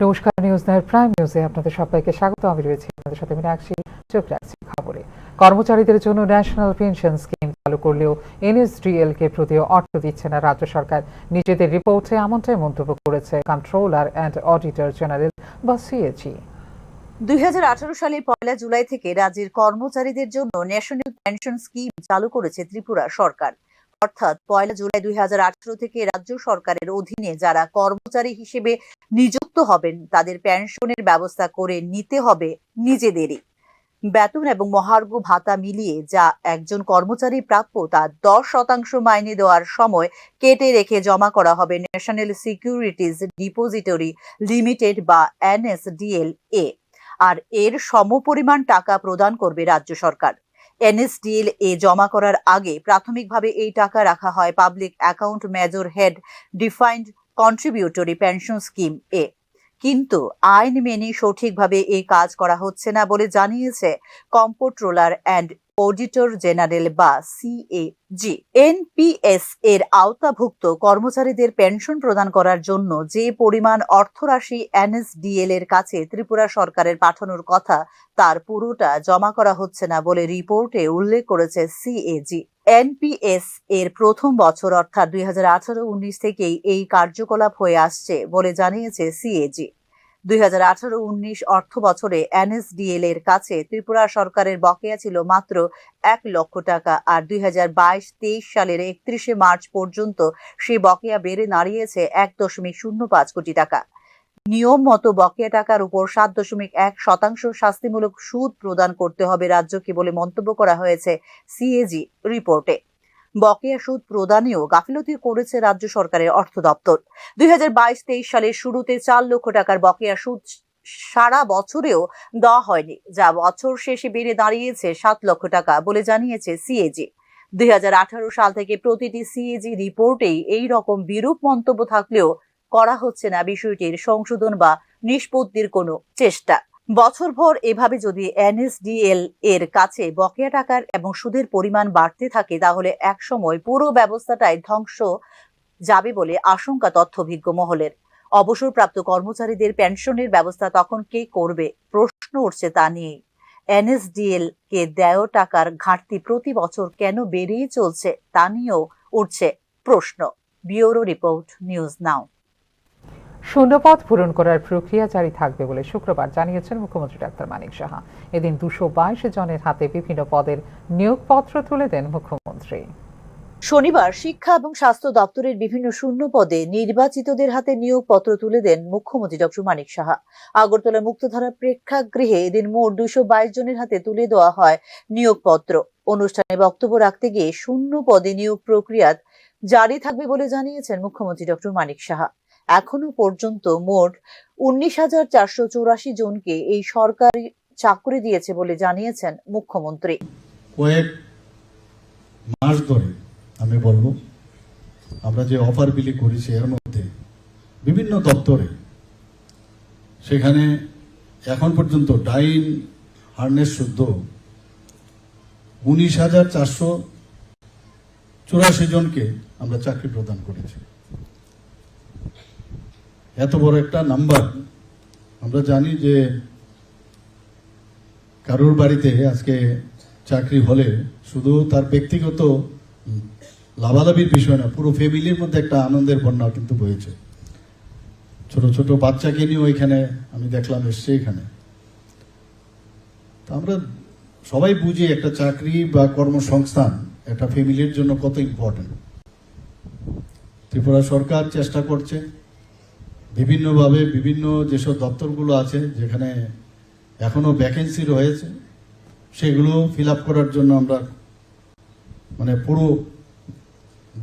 নমস্কার, news night prime নিউজে আপনাদের সবাইকে স্বাগত। আমি রয়েছি আপনাদের সাথে মীনাক্ষী। চোখ রাখছি খবরে। কর্মচারীদের জন্য ন্যাশনাল পেনশন স্কিম চালু করলেও এনএসডিএল কে প্রতি অর্থ দিচ্ছে না রাজ্য সরকার। নিজেদের রিপোর্টে এমনটাই মন্তব্য করেছে কন্ট্রোলার অ্যান্ড অডিটর জেনারেল বা সিএজি। 2018 সালের 1 জুলাই থেকে রাজ্যের কর্মচারীদের জন্য ন্যাশনাল পেনশন স্কিম চালু করেছে ত্রিপুরা সরকার। অর্থাৎ 1 জুলাই 2018 থেকে রাজ্য সরকারের অধীনে যারা কর্মচারী হিসেবে নিযুক্ত হবেন তাদের পেনশনের ব্যবস্থা করে নিতে হবে নিজেদেরই। বেতন এবং মহার্ঘ ভাতা মিলিয়ে যা একজন কর্মচারী প্রাপ্য তা 10% মাইনে দেওয়ার সময় কেটে রেখে জমা করা হবে ন্যাশনাল সিকিউরিটিজ ডিপোজিটরি লিমিটেড বা এনএসডিএল এ, আর এর সমপরিমাণ টাকা প্রদান করবে রাজ্য সরকার। এনএসডিএল এ জমা করার আগে প্রাথমিকভাবে এই টাকা রাখা হয় public account major head defined contributory pension scheme এ, কিন্তু আইন মেনে সঠিকভাবে এই কাজ করা হচ্ছে না বলে জানিয়েছে কম্পট্রোলার অ্যান্ড অডিটর জেনারেল বা সিএজি। এনপিএস এর আওতাভুক্ত কর্মচারীদের পেনশন প্রদান করার জন্য যে পরিমাণ অর্থরাশি এনএসডিএল এর কাছে ত্রিপুরা সরকারের পাঠানোর কথা তার পুরোটা জমা করা হচ্ছে না বলে রিপোর্টে উল্লেখ করেছে সিএজি। এনপিএস এর প্রথম বছর অর্থাৎ 2018-19 থেকেই এই কার্যকলাপ হয়ে আসছে বলে জানিয়েছে সিএজি। 2018-19 অর্থ বছরে এনএসডিএল এর কাছে ত্রিপুরা সরকারের বকেয়া ছিল মাত্র 1 লক্ষ টাকা, আর 2022-23 সালের 31 মার্চ পর্যন্ত সেই বকেয়া বেড়ে দাঁড়িয়েছে 1.05 কোটি টাকা। নিয়ম মতো বকেয়া টাকার উপর 7.1% শাস্তিমূলক সুদ প্রদান করতে হবে রাজ্যকে বলে মন্তব্য করা হয়েছে সিএজি রিপোর্টে। বকেয়া সুদ প্রদানেও গাফিলতি করেছে রাজ্য সরকারের অর্থ দপ্তর। 2022-23 সালের শুরুতে 4 লক্ষ টাকার বকেয়া সুদ সারা বছরেও দেওয়া হয়নি, যা বছর শেষে বেড়ে দাঁড়িয়েছে 7 লক্ষ টাকা বলে জানিয়েছে সিএজি। 2018 সাল থেকে প্রতিটি সিএজি রিপোর্টেই এই রকম বিরূপ মন্তব্য থাকলেও করা হচ্ছে না বিষয়টির সংশোধন বা নিষ্পত্তির কোনো চেষ্টা। বছরভর এভাবে যদি এনএসডিএল এর কাছে বকেয়া টাকার এবং সুদের পরিমাণ বাড়তে থাকে তাহলে একসময় পুরো ব্যবস্থাটাই ধ্বংস যাবে বলে আশঙ্কা তথ্যভিজ্ঞ মহলের। অবসরপ্রাপ্ত কর্মচারীদের পেনশনের ব্যবস্থা তখন কে করবে প্রশ্ন উঠছে তা নিয়েই। এনএসডিএল কে দেয় টাকার ঘাটতি প্রতি বছর কেন বেড়েই চলছে তা নিয়েও উঠছে প্রশ্ন। ব্যুরো রিপোর্ট, নিউজ নাও। শূন্যপদ পূরণ করার প্রক্রিয়া জারি থাকবে বলে শুক্রবার জানিয়েছেন মুখ্যমন্ত্রী ডাক্তার মানিক সাহা। এদিন 222 জনের হাতে বিভিন্ন পদের নিয়োগপত্র তুলে দেন মুখ্যমন্ত্রী। শনিবার শিক্ষা এবং স্বাস্থ্য দপ্তরের বিভিন্ন শূন্য পদে নির্বাচিতদের হাতে নিয়োগপত্র তুলে দেন মুখ্যমন্ত্রী ডক্টর মানিক সাহা। আগরতলা মুক্তধারা প্রেক্ষাগৃহে এদিন মোট 222 জনের হাতে তুলে দেওয়া হয় নিয়োগপত্র। অনুষ্ঠানে বক্তব্য রাখতে গিয়ে শূন্য পদে নিয়োগ প্রক্রিয়া জারি থাকবে বলে জানিয়েছেন মুখ্যমন্ত্রী ডক্টর মানিক সাহা। এখনো পর্যন্ত মোট 19,484 জনকে এই সরকারি চাকরি দিয়েছে বলে জানিয়েছেন মুখ্যমন্ত্রী। কয়েক মাস ধরে আমি বলবো আমরা যে অফার বিলি করেছি এর মধ্যে বিভিন্ন দপ্তরে সেখানে এখন পর্যন্ত ডাইন হার্নেস শুদ্ধ 19,484 জনকে আমরা চাকরি প্রদান করেছি। এত বড় একটা নাম্বার। আমরা জানি যে কারোর বাড়িতে আজকে চাকরি হলে শুধু তার ব্যক্তিগত লাভালাভির বিষয় না, পুরো ফ্যামিলির মধ্যে একটা আনন্দের বন্যা কিন্তু বয়েছে। ছোট ছোট বাচ্চাকে নিয়ে ওইখানে আমি দেখলাম এসছে এখানে। তো আমরা সবাই বুঝি একটা চাকরি বা কর্মসংস্থান একটা ফ্যামিলির জন্য কত ইম্পর্টেন্ট। ত্রিপুরা সরকার চেষ্টা করছে বিভিন্নভাবে বিভিন্ন যেসব দপ্তরগুলো আছে যেখানে এখনো ভ্যাকেন্সি রয়েছে সেগুলো ফিল আপ করার জন্য আমরা পুরো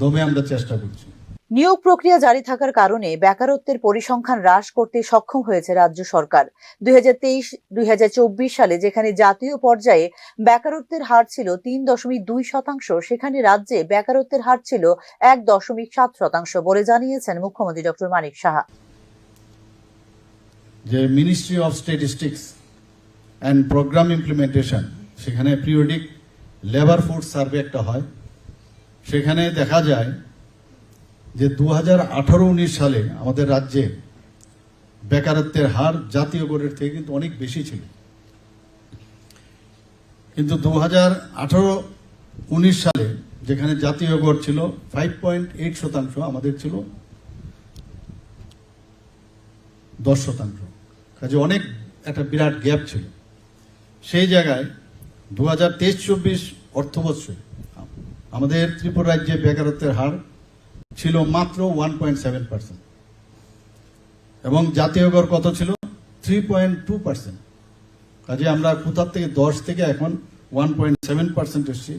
দমে আমরা চেষ্টা করছি। নিয়োগ প্রক্রিয়া জারি থাকার কারণে বেকারত্বের পরিসংখ্যান হ্রাস করতে সক্ষম হয়েছে রাজ্য সরকার। 2023-2024 সালে যেখানে জাতীয় পর্যায়ে বেকারত্বের হার ছিল 3.2%, সেখানে রাজ্যে বেকারত্বের হার ছিল 1.7% বলে জানিয়েছেন মুখ্যমন্ত্রী ডক্টর মানিক সাহা। যে ministry of statistics and programme implementation সেখানে পিরিয়ডিক লেবার ফোর্স সার্ভে একটা হয়, সেখানে দেখা যায় যে 2018-19 সালে আমাদের রাজ্যে বেকারত্বের হার জাতীয় গড়ের থেকে কিন্তু অনেক বেশি ছিল। কিন্তু 2018-19 সালে যেখানে জাতীয় গড় ছিল 5.8%, আমাদের ছিল 10%। কাজে অনেক একটা বিরাট গ্যাপ ছিল। সেই জায়গায় 2023-24 অর্থবর্ষে আমাদের ত্রিপুরা রাজ্যে বেকারত্বের হার ছিল মাত্র 1.7%, এবং জাতীয় গড় কত ছিল? 3.2%। কাজে আমরা কোথা থেকে 10 থেকে এখন 1.7% এসেছি,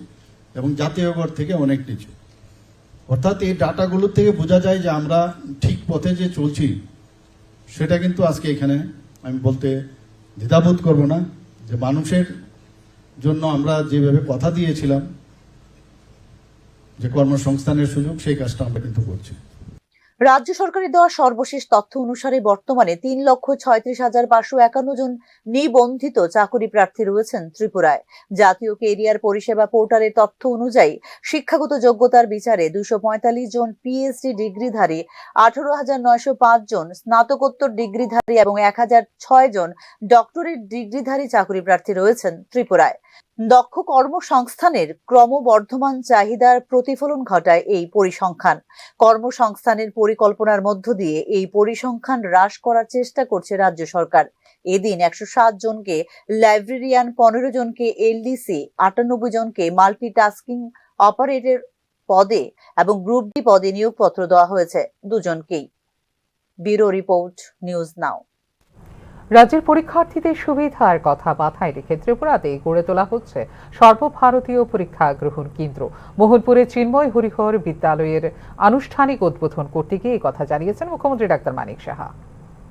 এবং জাতীয় গড় থেকে অনেক নিচে। অর্থাৎ এই ডাটাগুলোর থেকে বোঝা যায় যে আমরা ঠিক পথে যে চলছি, সেটা কিন্তু আজকে এখানে আমি বলতে দ্বিধাবোধ করব না যে মানুষের জন্য আমরা যেভাবে কথা দিয়েছিলাম যে কর্মসংস্থানের সুযোগ, সেই কাজটা আমরা কিন্তু করছি। রাজ্য সরকারের দেওয়া সর্বশেষ তথ্য অনুসারে বর্তমানে 3,36,551 জন নিবন্ধিত চাকরি প্রার্থী রয়েছেন ত্রিপুরায়। জাতীয় কেরিয়ার পরিষেবা পোর্টালের তথ্য অনুযায়ী শিক্ষাগত যোগ্যতার বিচারে 245 জন পিএইচডি ডিগ্রিধারী, 18,905 জন স্নাতকোত্তর ডিগ্রিধারী এবং 1,006 জন ডক্টরেট ডিগ্রিধারী চাকরি প্রার্থী রয়েছেন ত্রিপুরায়। দক্ষ কর্মসংস্থানের ক্রমবর্ধমান চাহিদার প্রতিফলন ঘটায় এই পরিসংখ্যান। কর্মসংস্থানের পরিকল্পনার মধ্য দিয়ে এই পরিসংখ্যান হ্রাস করার চেষ্টা করছে রাজ্য সরকার। এদিন 107 জনকে লাইব্রেরিয়ান, 15 জনকে এলডিসি, 98 জনকে মাল্টিটাস্কিং অপারেটর পদে এবং গ্রুপ ডি পদে নিয়োগপত্র দেওয়া হয়েছে 2 জনকেই। Bureau report, news now. রাজ্যের পরীক্ষার্থীদের সুবিধার কথা মাথায় রেখে ত্রিপুরাতে গড়ে তোলা হচ্ছে সর্বভারতীয় পরীক্ষা গ্রহণ কেন্দ্র। মোহনপুরে চিন্ময় হরিহর বিদ্যালয়ের আনুষ্ঠানিক উদ্বোধন করতে গিয়ে কথা জানিয়েছেন মুখ্যমন্ত্রী ডাক্তার মানিক সাহা।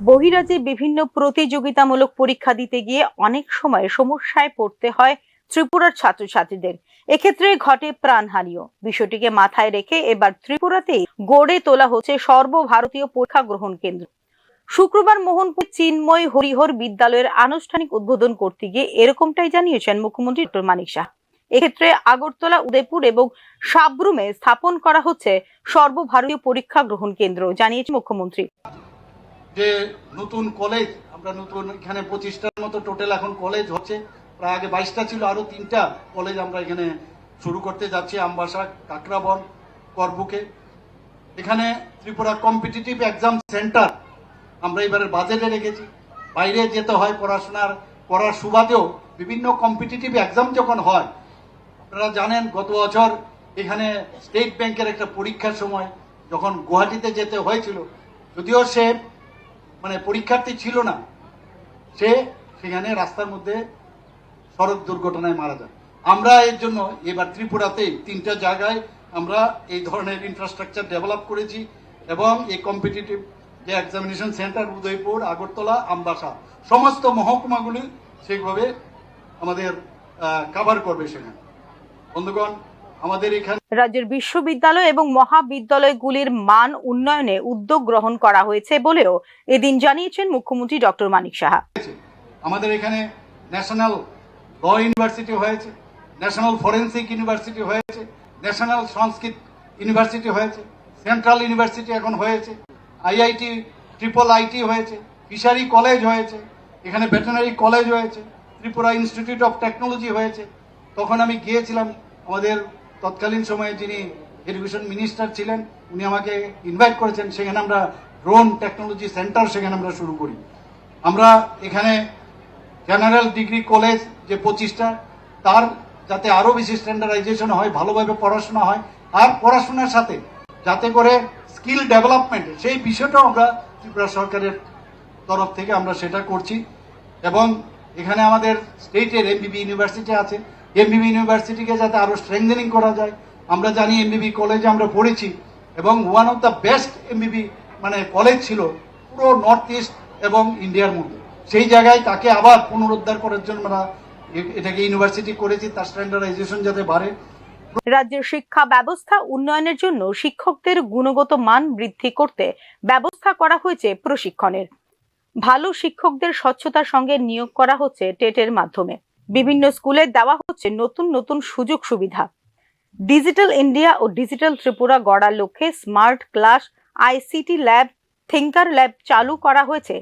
বহিরাজ্যে বিভিন্ন প্রতিযোগিতামূলক পরীক্ষা দিতে গিয়ে অনেক সময় সমস্যায় পড়তে হয় ত্রিপুরার ছাত্রছাত্রীদের। এক্ষেত্রে ঘটে প্রাণহানিও। বিষয়টিকে মাথায় রেখে এবার ত্রিপুরাতেই গড়ে তোলা হচ্ছে সর্বভারতীয় পরীক্ষা গ্রহণ কেন্দ্র। শুক্রবার মোহনপুর চিন্ময় হরিহর বিদ্যালয়ের আনুষ্ঠানিক উদ্বোধন করতে গিয়ে এরকমটাই জানিয়েছেন মুখ্যমন্ত্রী ডক্টর মানিক সাহা। এক্ষেত্রে আগরতলা, উদয়পুর এবং সাব্রুমে স্থাপন করা হচ্ছে সর্বভারতীয় পরীক্ষা গ্রহণ কেন্দ্র, জানিয়েছে মুখ্যমন্ত্রী। যে নতুন কলেজ, আমরা নতুন এখানে 25টার মতো টোটাল এখন কলেজ হচ্ছে। প্রায় আগে 22টা ছিল, আরো 3টা কলেজ আমরা এখানে শুরু করতে যাচ্ছি, আমবাসা, কাকরাবন, করবুকে। এখানে ত্রিপুরা কম্পিটিটিভ এক্সাম সেন্টার আমরা এবারে বাজেটে রেখেছি। বাইরে যেতে হয় করার সুবাদেও বিভিন্ন কম্পিটিটিভ এক্সাম যখন হয়, আপনারা জানেন গত বছর এখানে স্টেট ব্যাংকের একটা পরীক্ষার সময় যখন গুয়াহাটিতে যেতে হয়েছিল, যদিও সে পরীক্ষার্থী ছিল না, সে সেখানে রাস্তার মধ্যে সড়ক দুর্ঘটনায় মারা যায়। আমরা এর জন্য এবার ত্রিপুরাতে 3টা জায়গায় আমরা এই ধরনের ইনফ্রাস্ট্রাকচার ডেভেলপ করেছি, এবং এই কম্পিটিটিভ যে এক্সামিনেশন সেন্টার উদয়পুর, আগরতলা, আমবাসা সমস্ত মহকুমাগুলি সেইভাবে আমাদের কভার করবে। সেখানে বন্ধুগণ, আমাদের এখানে রাজ্যের বিশ্ববিদ্যালয় এবং মহাবিদ্যালয়গুলির মান উন্নয়নে উদ্যোগ গ্রহণ করা হয়েছে বলেও এদিন জানিয়েছেন মুখ্যমন্ত্রী ডক্টর মানিক সাহা। আমাদের এখানে ন্যাশনাল ল ইউনিভার্সিটি হয়েছে, ন্যাশনাল ফরেন্সিক ইউনিভার্সিটি হয়েছে, ন্যাশনাল সংস্কৃত ইউনিভার্সিটি হয়েছে, সেন্ট্রাল ইউনিভার্সিটি এখন হয়েছে, আইআইটি, ট্রিপল আইটি হয়েছে, ফিশারি কলেজ হয়েছে, এখানে ভেটেনারি কলেজ হয়েছে, ত্রিপুরা ইনস্টিটিউট অফ টেকনোলজি হয়েছে। তখন আমি গিয়েছিলাম, আমাদের তৎকালীন সময়ে যিনি এডুকেশন মিনিস্টার ছিলেন, উনি আমাকে ইনভাইট করেছেন। সেখানে আমরা ড্রোন টেকনোলজি সেন্টার সেখানে আমরা শুরু করি। আমরা এখানে জেনারেল ডিগ্রি কলেজ যে 25টা, তার যাতে আরো বেশি স্ট্যান্ডার্ডাইজেশন হয়, ভালোভাবে পড়াশোনা হয়, আর পড়াশোনার সাথে যাতে করে স্কিল ডেভেলপমেন্ট, সেই বিষয়টাও আমরা ত্রিপুরা সরকারের তরফ থেকে আমরা সেটা করছি। এবং এখানে আমাদের স্টেটের এমবিবি ইউনিভার্সিটি আছে, এমবিবি ইউনিভার্সিটিকে যাতে আরো স্ট্রেংথেনিং করা যায়। আমরা জানি এমবিবি কলেজে আমরা পড়েছি, এবং one of the best এমবিবি college ছিল পুরো নর্থ ইস্ট এবং ইন্ডিয়ার মধ্যে। সেই জায়গায় তাকে আবার পুনরুদ্ধার করার জন্য আমরা এটাকে ইউনিভার্সিটি করেছি, তার স্ট্যান্ডার্ডাইজেশন যাতে বাড়ে। রাজ্যের শিক্ষা ব্যবস্থা উন্নয়নের জন্য শিক্ষকদের গুণগত মান বৃদ্ধি করতে ব্যবস্থা করা হয়েছে প্রশিক্ষণের। ভালো শিক্ষকদের স্বচ্ছতার সঙ্গে নিয়োগ করা হচ্ছে টেটের মাধ্যমে। বিভিন্ন স্কুলে দেওয়া হচ্ছে নতুন নতুন সুযোগ সুবিধা। ডিজিটাল ইন্ডিয়া ও ডিজিটাল ত্রিপুরা গড়ার লক্ষ্যে smart class, ICT lab, thinker lab চালু করা হয়েছে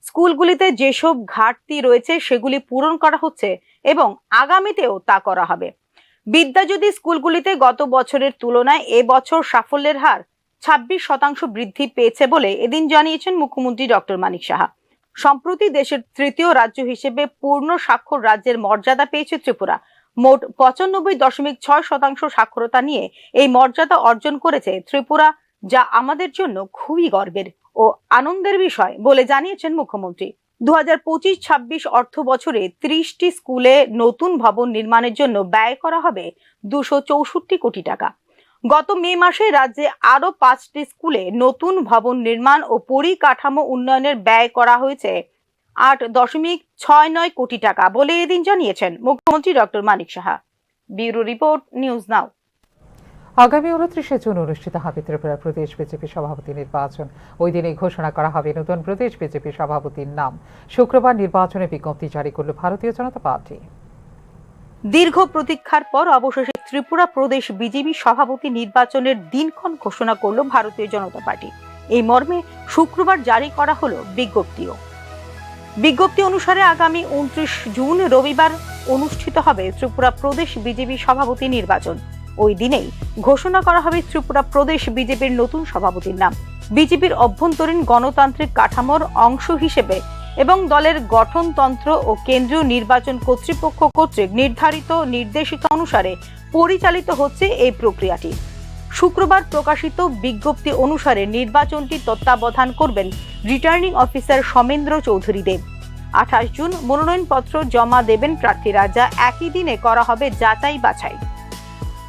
স্কুলগুলিতে যেসব ঘাটতি রয়েছে সেগুলি পূরণ করা হচ্ছে এবং আগামীতেও তা করা হবে। বিদ্যাজ্যোতি স্কুলগুলিতে গত বছরের তুলনায় এবছর সাফল্যের হার 26% বৃদ্ধি পেয়েছে বলে এদিন জানিয়েছেন মুখ্যমন্ত্রী ডক্টর মানিক সাহা। সম্প্রতি দেশের তৃতীয় রাজ্য হিসেবে পূর্ণ স্বাক্ষর রাজ্যের মর্যাদা পেয়েছে ত্রিপুরা। মোট 95.6% সাক্ষরতা নিয়ে এই মর্যাদা অর্জন করেছে ত্রিপুরা, যা আমাদের জন্য খুবই গর্বের ও আনন্দের বিষয় বলে জানিয়েছেন মুখ্যমন্ত্রী। 2025-26 অর্থ বছরে 30টি স্কুলে নতুন ভবন নির্মাণের জন্য ব্যয় করা হবে 264 কোটি টাকা। গত মে মাসে রাজ্যে আরো 5টি স্কুলে নতুন ভবন নির্মাণ ও পরিকাঠামো উন্নয়নের ব্যয় করা হয়েছে 8.69 কোটি টাকা বলে এদিন জানিয়েছেন মুখ্যমন্ত্রী doctor Manik Saha. Bureau report, news now. আগামী 29শে জুন অনুষ্ঠিত হবে ত্রিপুরা প্রদেশ বিজেপি সভাপতি নির্বাচন। ওই দিনে ঘোষণা করা হবে নতুন প্রদেশ বিজেপি সভাপতির নাম। শুক্রবার নির্বাচনে বিজ্ঞপ্তি জারি করল ভারতীয় জনতা পার্টি। দীর্ঘ প্রতীক্ষার পর অবশেষে ত্রিপুরা প্রদেশ বিজেপি সভাপতি নির্বাচনের দিনক্ষণ ঘোষণা করল ভারতীয় জনতা পার্টি। এই মর্মে শুক্রবার জারি করা হলো বিজ্ঞপ্তি অনুসারে আগামী 29 জুন রবিবার অনুষ্ঠিত হবে ত্রিপুরা প্রদেশ বিজেপি সভাপতি নির্বাচন। ওই দিনেই ঘোষণা করা হবে ত্রিপুরা প্রদেশ বিজেপির নতুন সভাপতির নাম। বিজেপির অভ্যন্তরীণ গণতান্ত্রিক কাঠামোর অংশ হিসেবে এবং দলের গঠনতন্ত্র ও কেন্দ্রীয় নির্বাচন কর্তৃপক্ষ কর্তৃক নির্ধারিত নির্দেশিকা অনুসারে পরিচালিত হচ্ছে এই প্রক্রিয়াটি। শুক্রবার প্রকাশিত বিজ্ঞপ্তি অনুসারে নির্বাচনটি তত্ত্বাবধান করবেন রিটার্নিং অফিসার সমেন্দ্র চৌধুরী দেব। 28 জুন মনোনয়নপত্র জমা দেবেন প্রার্থীরা, যা একই দিনে করা হবে যাচাই বাছাই।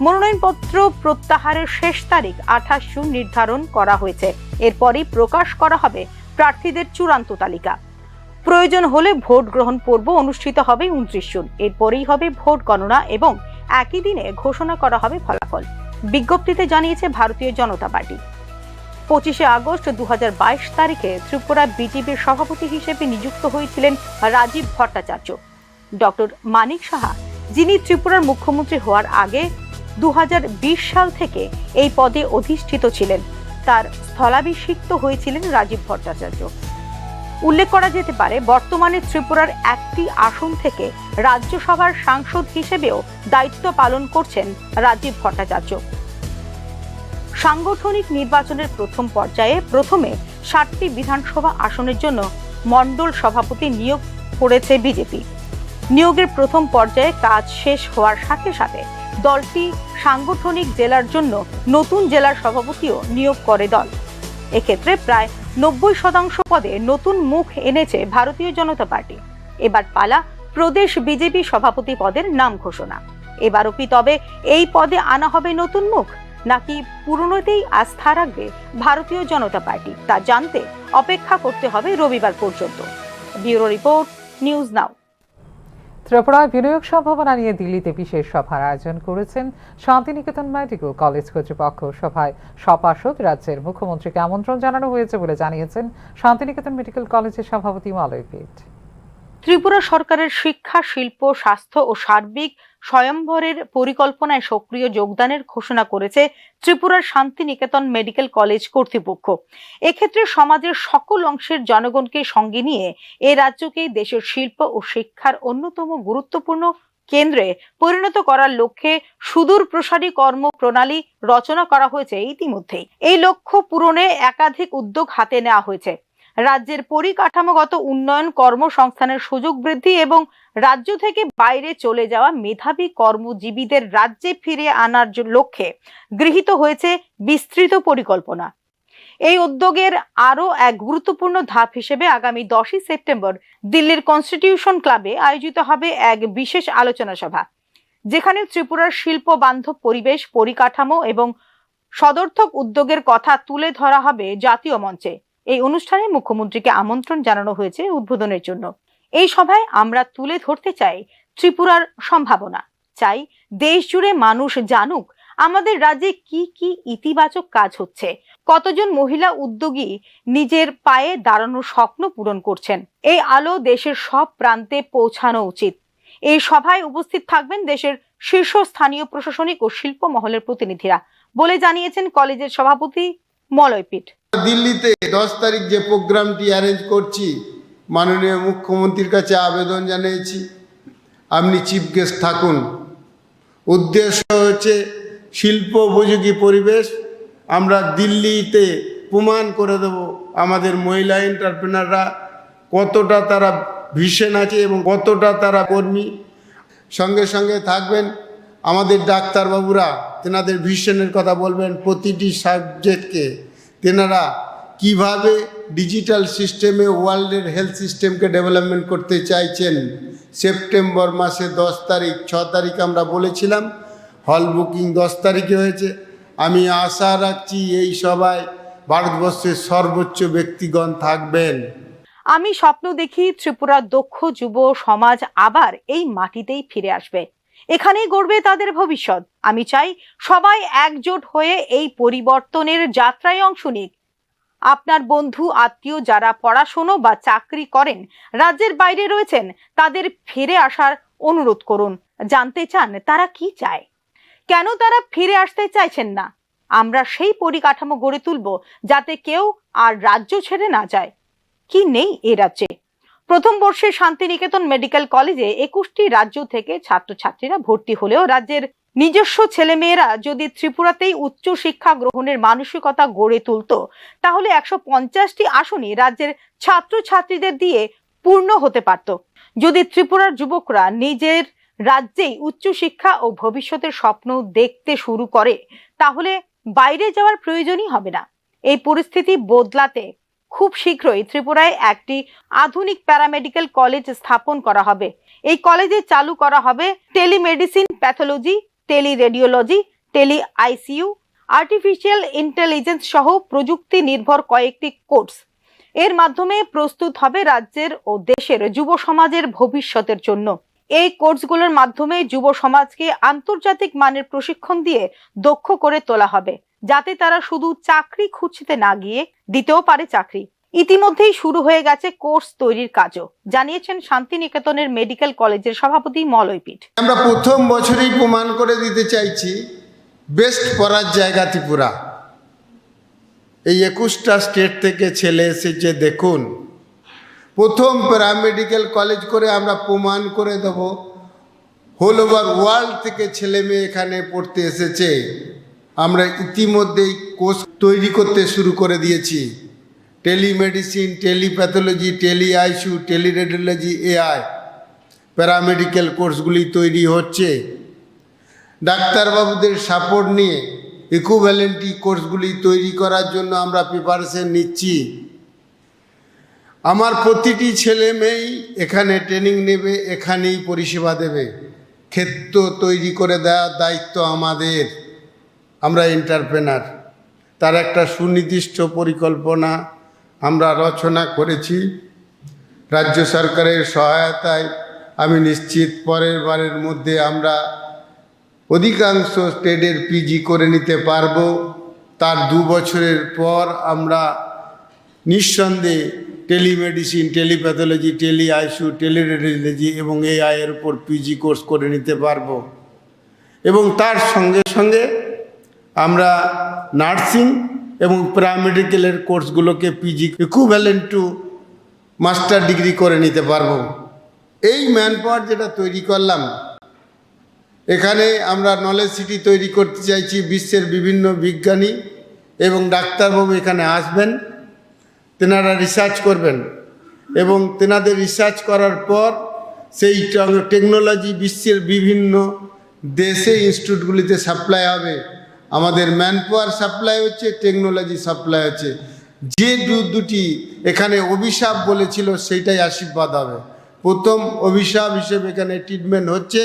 মনোনয়নপত্র প্রত্যাহারের শেষ তারিখ 28 জুন নির্ধারণ করা হয়েছে। এরপরই প্রকাশ করা হবে প্রার্থীদের চূড়ান্ত তালিকা। প্রয়োজন হলে ভোট গ্রহণ পর্ব অনুষ্ঠিত হবে 29 জুন। এরপরেই হবে ভোট গণনা এবং একই দিনে ঘোষণা করা হবে ফলাফল। বিজ্ঞপ্তিতে জানিয়েছে ভারতীয় জনতা পার্টি। 25শে আগস্ট 2022 তারিখে ত্রিপুরা বিজেপির সভাপতি হিসেবে নিযুক্ত হয়েছিলেন রাজীব ভট্টাচার্য। ডক্টর মানিক সাহা, যিনি ত্রিপুরার মুখ্যমন্ত্রী হওয়ার আগে 2020 সাল থেকে এই পদে অধিষ্ঠিত ছিলেন, তার স্থলাভিষিক্ত হয়েছিলেন রাজীব ভট্টাচার্য। উল্লেখ করা যেতে পারে, বর্তমানে ত্রিপুরার একটি আসন থেকে রাজ্যসভার সাংসদ হিসেবেও দায়িত্ব পালন করছেন রাজীব ভট্টাচার্য। সাংগঠনিক নির্বাচনের প্রথম পর্যায়ে প্রথমে 60টি বিধানসভা আসনের জন্য মণ্ডল সভাপতি নিয়োগ করেছে বিজেপি। নিয়োগের প্রথম পর্যায়ে কাজ শেষ হওয়ার সাথে সাথে দলটি সাংগঠনিক জেলার জন্য নতুন জেলার সভাপতিও নিয়োগ করে দল। এক্ষেত্রে প্রায় 90% পদে নতুন মুখ এনেছে ভারতীয় জনতা পার্টি। এবার পালা প্রদেশ বিজেপি সভাপতি পদের নাম ঘোষণা। এবারও কি তবে এই পদে আনা হবে নতুন মুখ, নাকি পুরনোতেই আস্থা রাখবে ভারতীয় জনতা পার্টি, তা জানতে অপেক্ষা করতে হবে রবিবার পর্যন্ত। ব্যুরো রিপোর্ট, নিউজ নাও। ত্রিপুরায় বিনিয়োগ সম্ভাবনা নিয়ে দিল্লিতে বিশেষ সভার আয়োজন করেছেন শান্তিনিকেতন মেডিকেল কলেজ কর্তৃপক্ষ। সভায় সপার্ষদ রাজ্যের মুখ্যমন্ত্রীকে আমন্ত্রণ জানানো হয়েছে বলে জানিয়েছেন শান্তিনিকেতন মেডিকেল কলেজের সভাপতি মলয় পিট। ত্রিপুরা সরকারের শিক্ষা, শিল্প, স্বাস্থ্য ও সার্বিক স্বয়ম্ভরের পরিকল্পনায় সক্রিয় যোগদানের ঘোষণা করেছে ত্রিপুরার শান্তিনিকেতন মেডিকেল কলেজ কর্তৃপক্ষ। এক্ষেত্রে সমাজের সকল অংশের জনগণকে সঙ্গে নিয়ে এ রাজ্যকে দেশের শিল্প ও শিক্ষার অন্যতম গুরুত্বপূর্ণ কেন্দ্রে পরিণত করার লক্ষ্যে সুদূর প্রসারী কর্মপ্রণালী রচনা করা হয়েছে ইতিমধ্যেই। এই লক্ষ্য পূরণে একাধিক উদ্যোগ হাতে নেওয়া হয়েছে। রাজ্যের পরিকাঠামোগত উন্নয়ন, কর্মসংস্থানের সুযোগ বৃদ্ধি এবং রাজ্য থেকে বাইরে চলে যাওয়া মেধাবী কর্মজীবীদের রাজ্যে ফিরে আনার লক্ষ্যে গৃহীত হয়েছে বিস্তৃত পরিকল্পনা। এই উদ্যোগের আরও এক গুরুত্বপূর্ণ ধাপ হিসেবে আগামী 10ই সেপ্টেম্বর দিল্লির কনস্টিটিউশন ক্লাবে আয়োজিত হবে এক বিশেষ আলোচনা সভা, যেখানে ত্রিপুরার শিল্প বান্ধব পরিবেশ, পরিকাঠামো এবং সদর্থক উদ্যোগের কথা তুলে ধরা হবে জাতীয় মঞ্চে। এই অনুষ্ঠানে মুখ্যমন্ত্রীকে আমন্ত্রণ জানানো হয়েছে উদ্বোধনের জন্য। এই সভায় আমরা তুলে ধরতে চাই ত্রিপুরার সম্ভাবনা, চাই দেশ জুড়ে মানুষ জানুক আমাদের রাজ্যে কি কি ইতিবাচক কাজ হচ্ছে, কতজন মহিলা উদ্যোগী নিজের পায়ে দাঁড়ানোর স্বপ্ন পূরণ করছেন। এই আলো দেশের সব প্রান্তে পৌঁছানো উচিত। এই সভায় উপস্থিত থাকবেন দেশের শীর্ষস্থানীয় প্রশাসনিক ও শিল্প মহলের প্রতিনিধিরা বলে জানিয়েছেন কলেজের সভাপতি মলয় পিট। দিল্লিতে 10 তারিখ যে প্রোগ্রামটি অ্যারেঞ্জ করছি, মাননীয় মুখ্যমন্ত্রীর কাছে আবেদন জানিয়েছি আপনি চিফ গেস্ট থাকুন। উদ্দেশ্য হচ্ছে শিল্প উপযোগী পরিবেশ আমরা দিল্লিতে প্রমাণ করে দেব আমাদের মহিলা এন্টারপ্রেনাররা কতটা তারা ভিশন আছে এবং কতটা তারা কর্মী। সঙ্গে সঙ্গে থাকবেন আমাদের ডাক্তারবাবুরা, তেনাদের ভিশনের কথা বলবেন, প্রতিটি সাবজেক্টকে তেনারা কিভাবে ডিজিটাল সিস্টেমে ওয়ার্ল্ডের হেলথ সিস্টেমকে ডেভেলপমেন্ট করতে চাইছেন। সেপ্টেম্বর মাসে 10 তারিখ 6 তারিখ আমরা বলেছিলাম, হল বুকিং 10 তারিখে হয়েছে। আমি আশা রাখছি এই সভায় ভারতবর্ষের সর্বোচ্চ ব্যক্তিগণ থাকবেন। আমি স্বপ্ন দেখি ত্রিপুরার দক্ষ যুব সমাজ আবার এই মাটিতেই ফিরে আসবে, এখানেই গড়বে তাদের ভবিষ্যৎ। আমি চাই সবাই একজোট হয়ে এই পরিবর্তনের যাত্রায় অংশ নিক। আপনার বন্ধু আত্মীয় যারা পড়াশোনা বা চাকরি করেন, রাজ্যের বাইরে রয়েছেন, তাদের ফিরে আসার অনুরোধ করুন। জানতে চান তারা কি চায়, কেন তারা ফিরে আসতে চাইছেন না। আমরা সেই পরিকাঠামো গড়ে তুলব যাতে কেউ আর রাজ্য ছেড়ে না যায়। কি নেই এ রাজ্যে? প্রথম বর্ষে শান্তিনিকেতন মেডিকেল কলেজে 21টি রাজ্য থেকে ছাত্রছাত্রীরা ভর্তি হলেও রাজ্যের নিজস্ব ছেলেমেয়েরা যদি ত্রিপুরাতেই উচ্চ শিক্ষা গ্রহণের মানসিকতা গড়ে তুলত, তাহলে 150টি আসনই রাজ্যের ছাত্রছাত্রীদের দিয়ে পূর্ণ হতে পারত। যদি ত্রিপুরার যুবকরা নিজের রাজ্যেই উচ্চশিক্ষা ও ভবিষ্যতের স্বপ্ন দেখতে শুরু করে, তাহলে বাইরে যাওয়ার প্রয়োজনই হবে না। এই পরিস্থিতি বদলাতে খুব শীঘ্রই ত্রিপুরায় একটি আধুনিক প্যারামেডিক্যাল কলেজ স্থাপন করা হবে। এই কলেজে চালু করা হবে telemedicine, pathology, teleradiology, tele ICU, artificial intelligence সহ প্রযুক্তি নির্ভর কয়েকটি কোর্স। এর মাধ্যমে প্রস্তুত হবে রাজ্যের ও দেশের যুব সমাজের ভবিষ্যতের জন্য। এই কোর্সগুলোর মাধ্যমে যুব সমাজকে আন্তর্জাতিক মানের প্রশিক্ষণ দিয়ে দক্ষ করে তোলা হবে, যাতে তারা শুধু চাকরি খুঁজতে না গিয়ে দিতেও পারে চাকরি। ইতিমধ্যেই শুরু হয়ে গেছে কোর্স তৈরির কাজও, জানিয়েছেন শান্তিনিকেতনের মেডিকেল কলেজের সভাপতি মলয় পিঠ। আমরা প্রথম বছরেই প্রমাণ করে দিতে চাইছি বেস্ট পড়ার জায়গা ত্রিপুরা। এই 21টা স্টেট থেকে ছেলে এসেছে। দেখুন, প্রথম প্যারামেডিক্যাল কলেজ করে আমরা প্রমাণ করে দেব হোল ওভার ওয়ার্ল্ড থেকে ছেলে মেয়ে এখানে পড়তে এসেছে। আমরা ইতিমধ্যেই কোর্স তৈরি করতে শুরু করে দিয়েছি। Telemedicine, telepathology, tele ICU, teleradiology, AI paramedical কোর্সগুলি তৈরি হচ্ছে। ডাক্তারবাবুদের সাপোর্ট নিয়ে ইকুইভ্যালেন্টি কোর্সগুলি তৈরি করার জন্য আমরা প্রিপারেশন নিচ্ছি। আমার প্রতিটি ছেলে মেয়েই এখানে ট্রেনিং নেবে, এখানেই পরিষেবা দেবে। ক্ষেত্র তৈরি করে দেওয়ার দায়িত্ব আমাদের। আমরা এন্টারপ্রেনার, তার একটা সুনির্দিষ্ট পরিকল্পনা আমরা রচনা করেছি। রাজ্য সরকারের সহায়তায় আমি নিশ্চিত পরের বারের মধ্যে আমরা অধিকাংশ স্টেটের পিজি করে নিতে পারবো। তার 2 বছরের পর আমরা নিঃসন্দেহে টেলিমেডিসিন, টেলিপ্যাথোলজি, টেলি আইসিইউ, টেলিরেডিওলজি এবং এআই এর উপর পিজি কোর্স করে নিতে পারবো। এবং তার সঙ্গে সঙ্গে আমরা নার্সিং এবং প্যারামেডিক্যালের কোর্সগুলোকে PG equivalent to master degree করে নিতে পারবো। এই ম্যান পাওয়ার যেটা তৈরি করলাম, এখানে আমরা নলেজ সিটি তৈরি করতে চাইছি। বিশ্বের বিভিন্ন বিজ্ঞানী এবং ডাক্তারবাবু এখানে আসবেন, তেনারা রিসার্চ করবেন এবং তেনাদের রিসার্চ করার পর সেই টেকনোলজি বিশ্বের বিভিন্ন দেশে ইনস্টিটিউটগুলিতে সাপ্লাই হবে। আমাদের ম্যান পাওয়ার সাপ্লাই হচ্ছে, টেকনোলজি সাপ্লাই হচ্ছে। যে দুটি এখানে অভিশাপ বলেছিল সেইটাই আশীর্বাদ হবে। প্রথম অভিশাপ হিসেবে এখানে ট্রিটমেন্ট হচ্ছে,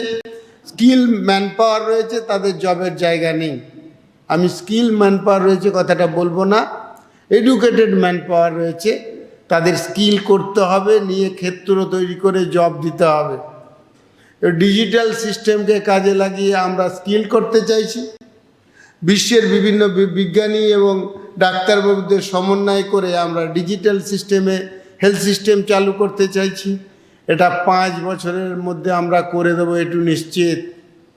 স্কিল ম্যান পাওয়ার রয়েছে, তাদের জবের জায়গা নেই। আমি স্কিল ম্যান পাওয়ার রয়েছে কথাটা বলবো না, এডুকেটেড ম্যান পাওয়ার রয়েছে, তাদের স্কিল করতে হবে, নিয়ে ক্ষেত্র তৈরি করে জব দিতে হবে। ডিজিটাল সিস্টেমকে কাজে লাগিয়ে আমরা স্কিল করতে চাইছি। বিশ্বের বিভিন্ন বিজ্ঞানী এবং ডাক্তারবাবুদের সমন্বয় করে আমরা ডিজিটাল সিস্টেমে হেলথ সিস্টেম চালু করতে চাইছি। এটা 5 বছরের মধ্যে আমরা করে দেবো, এটু নিশ্চিত।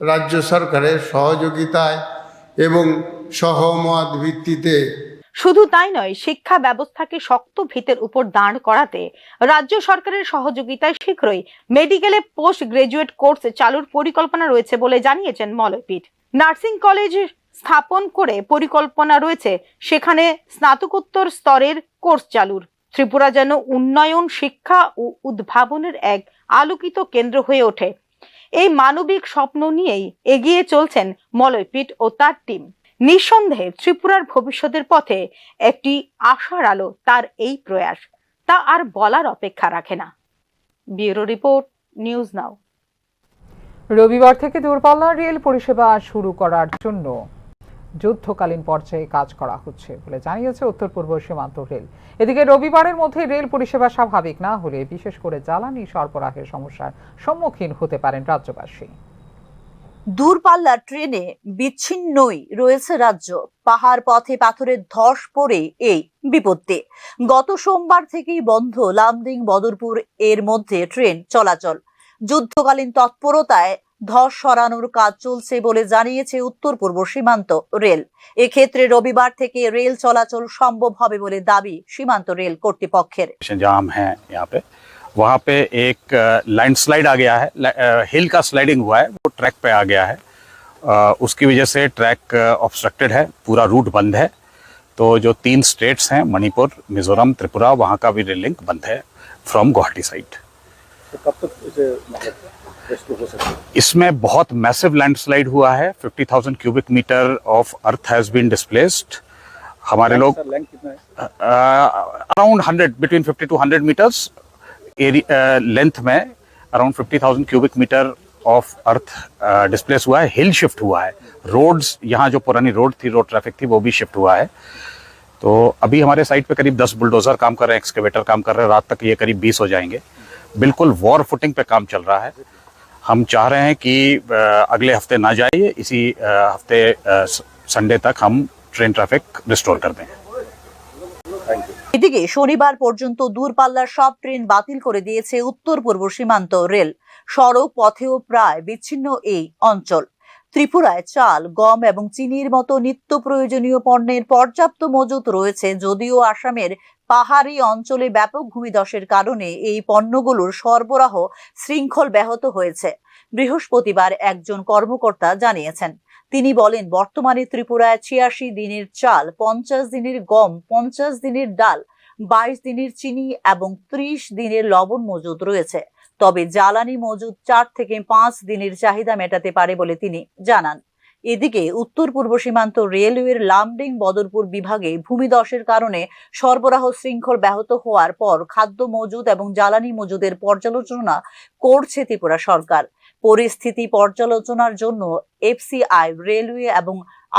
রাজ্য সরকারের সহযোগিতায় এবং সহমত ভিত্তিতে। শুধু তাই নয়, শিক্ষা ব্যবস্থাকে শক্ত ভিতের উপর দাঁড় করাতে রাজ্য সরকারের সহযোগিতায় শীঘ্রই মেডিকেলে পোস্ট গ্রাজুয়েট কোর্স চালুর পরিকল্পনা রয়েছে বলে জানিয়েছেন মলয়পীঠ। নার্সিং কলেজ স্থাপন করে পরিকল্পনা রয়েছে সেখানে স্নাতকোত্তর স্তরের কোর্স চালুর। ত্রিপুরা যেন উন্নয়ন, শিক্ষা ও উদ্ভাবনের এক আলোকিত কেন্দ্র হয়ে ওঠে, এই মানবিক স্বপ্ন নিয়েই এগিয়ে চলছেন মলয়পীঠ ও তার টিম। নিঃসন্দেহে ত্রিপুরার ভবিষ্যতের পথে একটি আশার আলো তার এই প্রয়াস, তা আর বলার অপেক্ষা রাখে না। ব্যুরো রিপোর্ট, নিউজ নাও। রবিবার থেকে দূরপাল্লার রেল পরিষেবা শুরু করার জন্য যুদ্ধকালীন পর্যায়ে কাজ করা হচ্ছে বলে জানিয়েছে উত্তর পূর্ব সীমান্ত রেল। এদিকে রবিবারের মধ্যে রেল পরিষেবা স্বাভাবিক না হলে বিশেষ করে জ্বালানি সরবরাহের সমস্যার সম্মুখীন হতে পারেন রাজ্যবাসী। দূরপাল্লার ট্রেনে বিচ্ছিন্নই রয়েছে রাজ্য। পাহাড় পথে পাথরের ধস পড়ে এই বিপত্তি। গত সোমবার থেকেই বন্ধ লামডিং বদরপুর এর মধ্যে ট্রেন চলাচল। যুদ্ধকালীন তৎপরতায় ধস সরানোর কাজ চলছে বলে জানিয়েছে উত্তর পূর্ব সীমান্ত রেল। এক্ষেত্রে রবিবার থেকে রেল চলাচল সম্ভব হবে বলে দাবি সীমান্ত রেল কর্তৃপক্ষের। जाम है यहाँ पे, वहाँ पे एक लैंडस्लाइड आ गया है, हिल का स्लाइडिंग हुआ है, वो ट्रैक पे आ गया है। उसकी वजह से ट्रैक ऑब्स्ट्रक्टेड है, पूरा रूट बंद है। तो जो 3 स्टेट्स हैं, मणिपुर, मिजोरम, त्रिपुरा, वहाँ का भी रेल लिंक बंद है फ्रॉम गुवाहाटी साइड। तो कब तक इसे रेस्क्यू हो सकता है? इसमें बहुत मैसिव लैंडस्लाइड हुआ है। 50,000 cubic metre of earth has been displaced. हमारे लोग लेंथ कितना है? Around 100, between 50 to 100 metres length में around 50,000 cubic metre of earth displace हुआ है। हिल शिफ्ट हुआ है, रोड्स, यहाँ जो पुरानी रोड थी, रोड ट्रैफिक थी, वो भी शिफ्ट हुआ है। तो अभी हमारे साइट पे करीब 10 बुलडोजर काम कर रहे हैं, एक्सकेवेटर काम कर रहे हैं। रात तक ये करीब 20 हो जाएंगे। बिल्कुल वॉर फुटिंग पे काम चल रहा है। हम चाह रहे हैं कि अगले हफ्ते ना जाइए, इसी हफ्ते संडे तक हम ट्रेन ट्रैफिक रिस्टोर कर दें। এদিকে শনিবার পর্যন্ত দূরপাল্লার সব ট্রেন বাতিল করে দিয়েছে উত্তর পূর্ব সীমান্ত রেল। সড়ক পথেও প্রায় বিচ্ছিন্ন এই অঞ্চল। ত্রিপুরায় চাল, গম এবং চিনির মতো নিত্য প্রয়োজনীয় পণ্যের পর্যাপ্ত মজুত রয়েছে, যদিও আসামের পাহাড়ি অঞ্চলে ব্যাপক ভূমিধসের কারণে এই পণ্যগুলোর সরবরাহ শৃঙ্খল ব্যাহত হয়েছে। বৃহস্পতিবার একজন কর্মকর্তা জানিয়েছেন। তিনি বলেন, বর্তমানে ত্রিপুরায় 86 দিনের চাল, 50 দিনের গম, 50 দিনের ডাল, 22 দিনের চিনি এবং 30 দিনের লবণ মজুদ রয়েছে। তবে জ্বালানি মজুদ 4 থেকে 5 দিনের চাহিদা মেটাতে পারে বলে তিনি জানান। এদিকে উত্তর পূর্ব সীমান্ত রেলওয়ের লামডিং বদরপুর বিভাগে ভূমিধসের কারণে সরবরাহ শৃঙ্খল ব্যাহত হওয়ার পর খাদ্য মজুদ এবং জ্বালানি মজুদের পর্যালোচনা করছে ত্রিপুরা সরকার। পরিস্থিতি পর্যালোচনার জন্য এফসিআই, রেলওয়ে এবং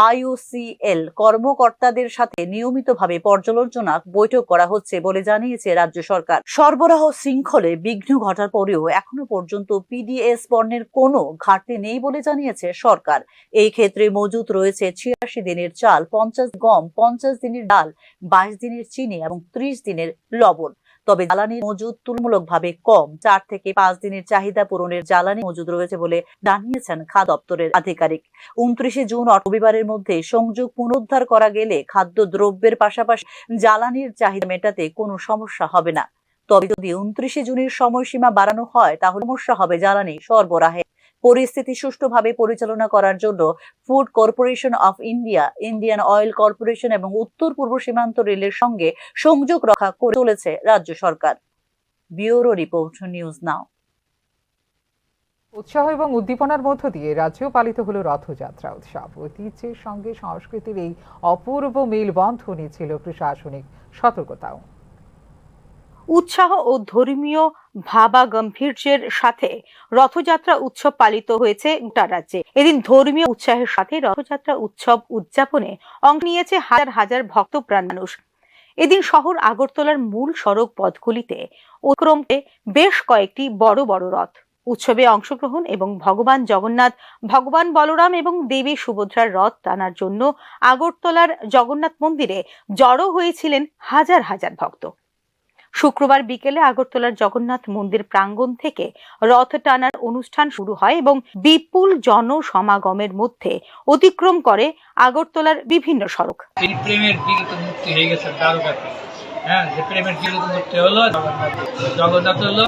আইওসিএল কর্মকর্তাদের সাথে নিয়মিতভাবে পর্যালোচনা বৈঠক করা হচ্ছে বলে জানিয়েছে রাজ্য সরকার। সরবরাহ শৃঙ্খলে বিঘ্ন ঘটার পরেও এখনো পর্যন্ত পিডিএস পণ্যের কোনো ঘাটতি নেই বলে জানিয়েছে সরকার। এই ক্ষেত্রে মজুত রয়েছে 86 দিনের চাল, 50 গম, 50 দিনের ডাল, 22 দিনের চিনি এবং 30 দিনের লবণ। তবে জ্বালানির মজুদ তুলনামূলকভাবে কম। 4 থেকে 5 দিনের চাহিদা পূরণের জ্বালানি মজুদ রয়েছে বলে জানিয়েছেন খাদ্য দপ্তরের আধিকারিক। 29 জুন রবিবারের মধ্যে সংযোগ পুনরুদ্ধার করা গেলে খাদ্য দ্রব্যের পাশাপাশি জ্বালানির চাহিদা মেটাতে কোনো সমস্যা হবে না। তবে যদি 29 জুনের সময়সীমা বাড়ানো হয় তাহলে সমস্যা হবে জ্বালানি সরবরাহে। পরিস্থিতি সুষ্ঠুভাবে পরিচালনা করার জন্য food corporation of India, Indian oil corporation এবং উত্তর পূর্ব সীমান্ত রেলের সঙ্গে সংযোগ রক্ষা করে চলেছে রাজ্য সরকার। Bureau report, news now. উৎসাহ এবং উদ্দীপনার মধ্য দিয়ে রাজ্যেও পালিত হলো রথযাত্রা উৎসব। ঐতিহ্যের সঙ্গে সংস্কৃতির এই অপূর্ব মেলবন্ধনই ছিল প্রশাসনিক সতর্কতাও। উৎসাহ ও ধর্মীয় ভাবাগম্ভীর্যের সাথে রথযাত্রা উৎসব পালিত হয়েছে গোটা রাজ্যে। এদিন ধর্মীয় উৎসাহের সাথে রথযাত্রা উৎসব উদযাপনে অংশ নিয়েছে হাজার হাজার ভক্তপ্রাণ মানুষ। এদিন শহর আগরতলার মূল সড়ক পথগুলিতে অতিক্রমে বেশ কয়েকটি বড় বড় রথ। উৎসবে অংশগ্রহণ এবং ভগবান জগন্নাথ, ভগবান বলরাম এবং দেবী সুভদ্রার রথ টানার জন্য আগরতলার জগন্নাথ মন্দিরে জড়ো হয়েছিলেন হাজার হাজার ভক্ত। শুক্রবার বিকেলে আগরতলার জগন্নাথ মন্দির প্রাঙ্গণ থেকে রথ টানার অনুষ্ঠান শুরু হয় এবং বিপুল জনসমাগমের মধ্যে অতিক্রম করে আগরতলার বিভিন্ন সড়ক। তিনি প্রেমের বিগত মুক্তি হয়ে গেছেন দ্বারকাতে। হ্যাঁ, যে প্রেমের বিগত মুক্তি হলো জগন্নাথ হলো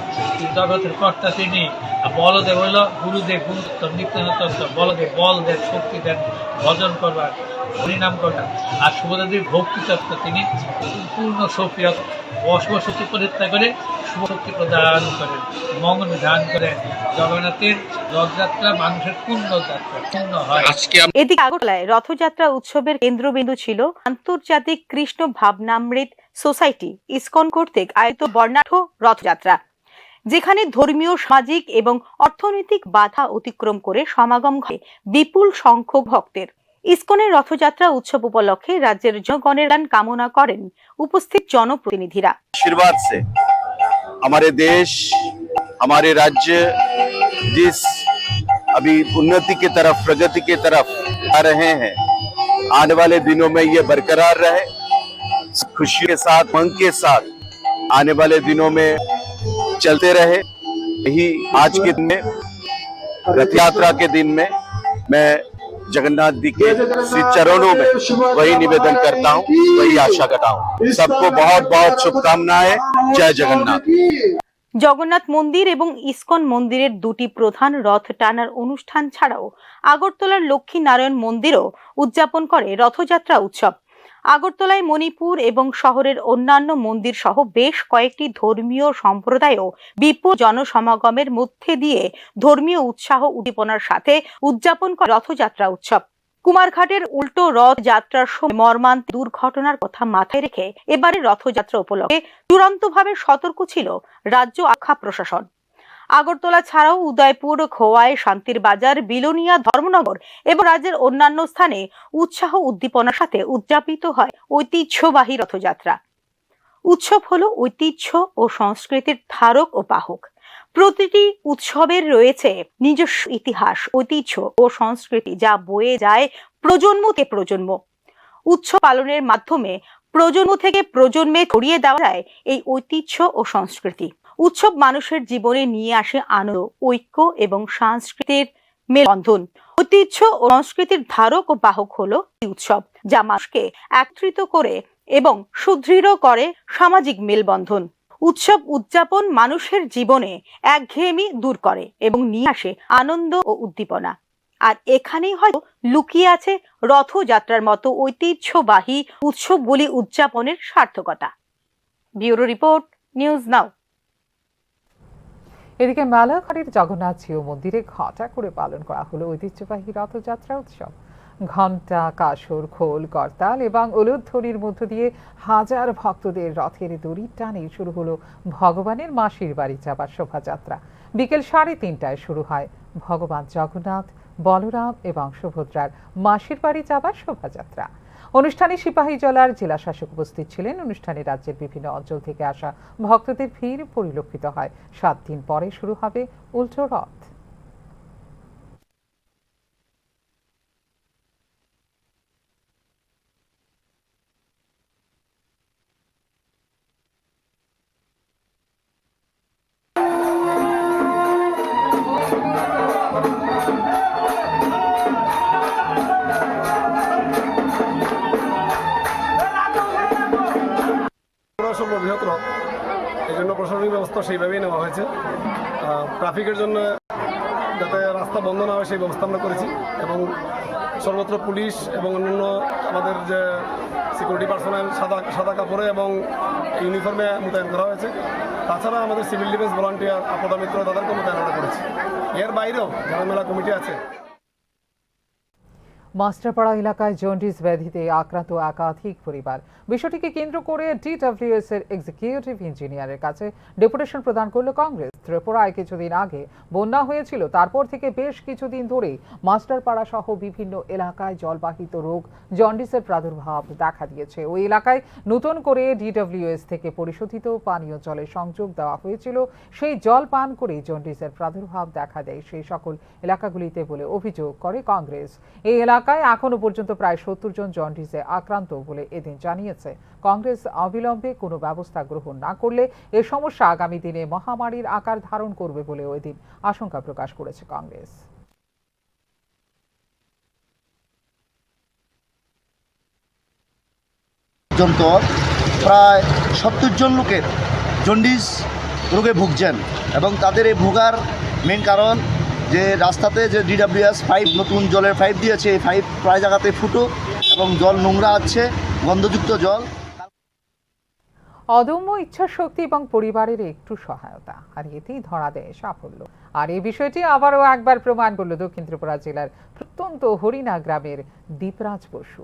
জগতের কর্তা তিনি, বলদেব হলো গুরুদেব, গুরুত্ব নিত্য বলদেব বল দেন, শক্তি দেন ভজন করবার, হরিনাম করবার। আর শুভদেবীর ভক্তিতত্ত্ব, তিনি পূর্ণ শক্তি অশুভ শক্তি পরিত্যাগ করে শুভ শক্তি প্রদান করেন, মঙ্গল ধ্যান করেন। জগন্নাথের রথযাত্রা মানুষের পূর্ণ যাত্রা, পূর্ণ হয়। এদিকে আগরতলায় রথযাত্রা উৎসবের কেন্দ্রবিন্দু ছিল আন্তর্জাতিক কৃষ্ণ ভাবনামৃত সোসাইটি ইসকন কর্তৃক আয়োজিত বর্ণাঢ্য রথযাত্রা, যেখানে ধর্মীয়, সামাজিক এবং অর্থনৈতিক বাধা অতিক্রম করে সমাগম ঘটে বিপুল সংখ্যক ভক্তের। ইসকনের রথযাত্রা উৎসব উপলক্ষে রাজ্যের জনগণের কল্যাণ কামনা করেন উপস্থিত জনপ্রতিনিধিরা। आशीर्वाद से हमारे देश, हमारे राज्य जिस अभी उन्नति की तरफ, प्रगति की तरफ आ रहे हैं, आने वाले दिनों में ये बरकरार रहे, खुशी के साथ, मन के साथ आने वाले दिनों में चलते रहे। यही आज के दिन में, रथ यात्रा के दिन में, मैं जगन्नाथ जी के श्री चरणों में वही निवेदन करता हूँ, वही आशा करता हूँ। सबको बहुत बहुत शुभकामनाएं। जय जगन्नाथ। জগন্নাথ মন্দির এবং ইসকন মন্দিরের দুটি প্রধান রথ টানার অনুষ্ঠান ছাড়াও আগরতলার লক্ষ্মী নারায়ণ মন্দিরও উদযাপন করে রথযাত্রা উৎসব। আগরতলায় মণিপুর এবং শহরের অন্যান্য মন্দির সহ বেশ কয়েকটি ধর্মীয় সম্প্রদায়ও বিপুল জনসমাগমের মধ্যে দিয়ে ধর্মীয় উৎসাহ উদ্দীপনার সাথে উদযাপন করে রথযাত্রা উৎসব। কুমারঘাটের উল্টো রথ যাত্রার সময় মর্মান্তিক দুর্ঘটনার কথা মাথায় রেখে এবারে রথযাত্রা উপলক্ষে চূড়ান্তভাবে সতর্ক ছিল রাজ্য আরক্ষা প্রশাসন। আগরতলা ছাড়াও উদয়পুর, খোয়াই, শান্তির বাজার, বিলোনিয়া, ধর্মনগর এবং রাজ্যের অন্যান্য স্থানে উৎসাহ উদ্দীপনার সাথে উদযাপিত হয় ঐতিহ্যবাহী রথযাত্রা। উৎসব হলো ঐতিহ্য ও সংস্কৃতির ধারক ও বাহক। প্রতিটি উৎসবের রয়েছে নিজস্ব ইতিহাস, ঐতিহ্য ও সংস্কৃতি, যা বয়ে যায় প্রজন্ম থেকে প্রজন্ম। উৎসব পালনের মাধ্যমে প্রজন্ম থেকে প্রজন্মে ছড়িয়ে দেওয়া যায় এই ঐতিহ্য ও সংস্কৃতি। উৎসব মানুষের জীবনে নিয়ে আসে আনন্দ, ঐক্য এবং সাংস্কৃতিক মেলবন্ধন। ঐতিহ্য ও সংস্কৃতির ধারক ও বাহক হলো এই উৎসব, যা মানুষকে একত্রিত করে এবং সুদৃঢ় করে সামাজিক মেলবন্ধন। উৎসব উদযাপন মানুষের জীবনে একঘেয়েমি দূর করে এবং নিয়ে আসে আনন্দ ও উদ্দীপনা। আর এখানেই হয়তো লুকিয়ে আছে রথযাত্রার মতো ঐতিহ্যবাহী উৎসবগুলি উদযাপনের সার্থকতা। ব্যুরো রিপোর্ট, নিউজ নাও। এদিকে মেলাঘাটের জগন্নাথ জিউ মন্দিরে ঘটা করে পালন করা হলো ঐতিহ্যবাহী রথযাত্রা উৎসব। ঘণ্টা, কাসর, খোল, করতাল এবং উলুধ্বনির মধ্য দিয়ে হাজার ভক্তদের রথের দড়ি টানে শুরু হলো ভগবানের মাসির বাড়ি যাবার শোভাযাত্রা। বিকেল 3:30টায় শুরু হয় ভগবান জগন্নাথ, বলরাম এবং সুভদ্রার মাসির বাড়ি যাবার শোভাযাত্রা। অনুষ্ঠানে সিপাহীজলার জেলা শাসক উপস্থিত ছিলেন। অনুষ্ঠানে রাজ্যের বিভিন্ন অঞ্চল থেকে আসা ভক্তদের ভিড় পরিলক্ষিত হয়। 7 দিন পরে শুরু হবে উল্টো রথ। বৃহত্তর, এই জন্য প্রশাসনিক ব্যবস্থা সেইভাবেই নেওয়া হয়েছে। ট্রাফিকের জন্য যাতে রাস্তা বন্ধ না হয় সেই ব্যবস্থা আমরা করেছি এবং সর্বত্র পুলিশ এবং অন্যান্য আমাদের যে সিকিউরিটি পার্সোনাল সাদা কাপড়ে এবং ইউনিফর্মে মোতায়েন করা হয়েছে। তাছাড়া আমাদের সিভিল ডিফেন্স ভলান্টিয়ার, আপদা মিত্র তাদেরকে মোতায়েন করেছি। এর বাইরেও যারা মেলা কমিটি আছে। মাস্টারপাড়া এলাকায় জন্ডিস ব্যাধিতে আক্রান্ত একাধিক পরিবার। বিষয়টিকে কেন্দ্র করে ডিডব্লিউএস এর এক্সিকিউটিভ ইঞ্জিনিয়ারের কাছে ডেপুটেশন প্রদান করল কংগ্রেস। ত্রিপুরায় কিছুদিন আগে বন্যা হয়েছিল, তারপর থেকে বেশ কিছুদিন ধরে মাস্টারপাড়া সহ বিভিন্ন এলাকায় জলবাহিত রোগ জন্ডিসের প্রাদুর্ভাব দেখা দিয়েছে। ওই এলাকায় নতুন করে DWS থেকে পরিশোধিত পানীয় জলের সংযোগ দেওয়া হয়েছিল। সেই জল পান করে জন্ডিসের প্রাদুর্ভাব দেখা দেয় সেই সকল এলাকাগুলিতে বলে অভিযোগ করে কংগ্রেস। এই এলাকায় এখনো পর্যন্ত প্রায় 70 জন জন্ডিসে আক্রান্ত বলে এদিন জানিয়েছে কংগ্রেস। অবিলম্বে কোনো ব্যবস্থা গ্রহণ না করলে এ সমস্যা আগামী দিনে মহামারীর আকার ধারণ করবে বলে ওই দিন আশঙ্কা প্রকাশ করেছে কংগ্রেস। পর্যন্ত প্রায় 70 জন লোকের জন্ডিস রোগে ভুগছেন এবং তাদের এই ভোগার মেন কারণ যে রাস্তাতে যে DWS পাইপ, নতুন জলের পাইপ দিয়েছে, এই পাইপ প্রায় জায়গাতে ফুটো এবং জল নোংরা আছে, গন্ধযুক্ত জল। অদম্য ইচ্ছাশক্তি এবং পরিবারের একটু সহায়তা আর এতেই ধরা দেয় সাফল্য। আর এই বিষয়টি আবারও একবার প্রমাণ করল দক্ষিণ ত্রিপুরা জেলার প্রত্যন্ত হরিণা গ্রামের দীপরাজ বসু।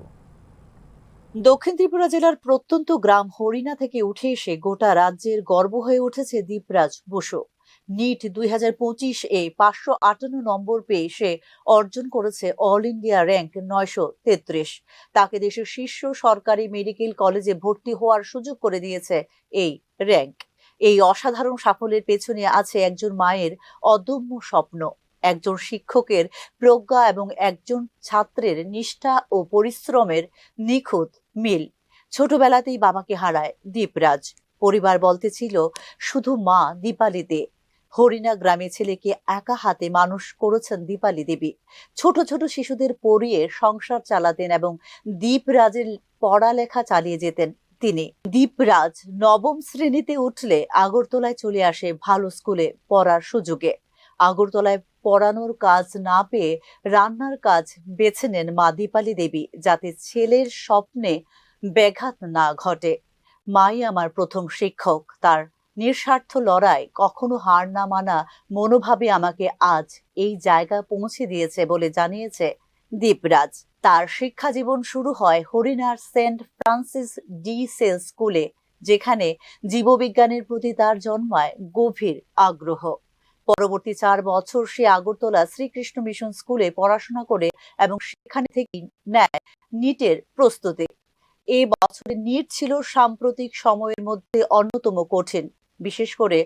দক্ষিণ ত্রিপুরা জেলার প্রত্যন্ত গ্রাম হরিণা থেকে উঠে এসে গোটা রাজ্যের গর্ব হয়ে উঠেছে দীপরাজ বসু। নিট 2025 এ 558 নম্বর পেয়ে সে অর্জন করেছে অল ইন্ডিয়া র্যাঙ্ক 933। তাকে দেশের শীর্ষ সরকারি মেডিকেল কলেজে ভর্তি হওয়ার সুযোগ করে দিয়েছে এই র্যাঙ্ক। এই অসাধারণ সাফল্যের পেছনে আছে একজন মায়ের অদম্য স্বপ্ন, একজন শিক্ষকের প্রজ্ঞা এবং একজন ছাত্রের নিষ্ঠা ও পরিশ্রমের নিখুঁত মিল। ছোটবেলাতেই বাবাকে হারায় দীপরাজ। পরিবার বলতে ছিল শুধু মা দীপালি দে। হরিণা গ্রামে ছেলেকে একা হাতে মানুষ করেছেন দীপালি দেবী। ছোট ছোট শিশুদের পড়িয়ে সংসার চালাতেন এবং দীপরাজের পড়ালেখা চালিয়ে যেতেন তিনি। দীপরাজ নবম শ্রেণীতে উঠলে আগরতলায় চলে আসে ভালো স্কুলে পড়ার সুযোগে। আগরতলায় পড়ানোর কাজ না পেয়ে রান্নার কাজ বেছে নেন মা দীপালি দেবী, যাতে ছেলের স্বপ্নে ব্যাঘাত না ঘটে। মাই আমার প্রথম শিক্ষক, তার নিঃস্বার্থ লড়াই, কখনো হার না মানা মনোভাবে আমাকে আজ এই জায়গা পৌঁছে দিয়েছে বলে জানিয়েছে দীপরাজ। তার শিক্ষা জীবন শুরু হয় হরিণার সেন্ট ফ্রান্সিস ডি সেল স্কুলে, যেখানে জীববিজ্ঞানের প্রতি তার জন্মায় গভীর আগ্রহ। পরবর্তী 4 বছর সে আগরতলা শ্রীকৃষ্ণ মিশন স্কুলে পড়াশোনা করে এবং সেখানে থেকে নেয় নিটের প্রস্তুতি। এই বছরের নিট ছিল সাম্প্রতিক সময়ের মধ্যে অন্যতম কঠিন, বিশেষ করে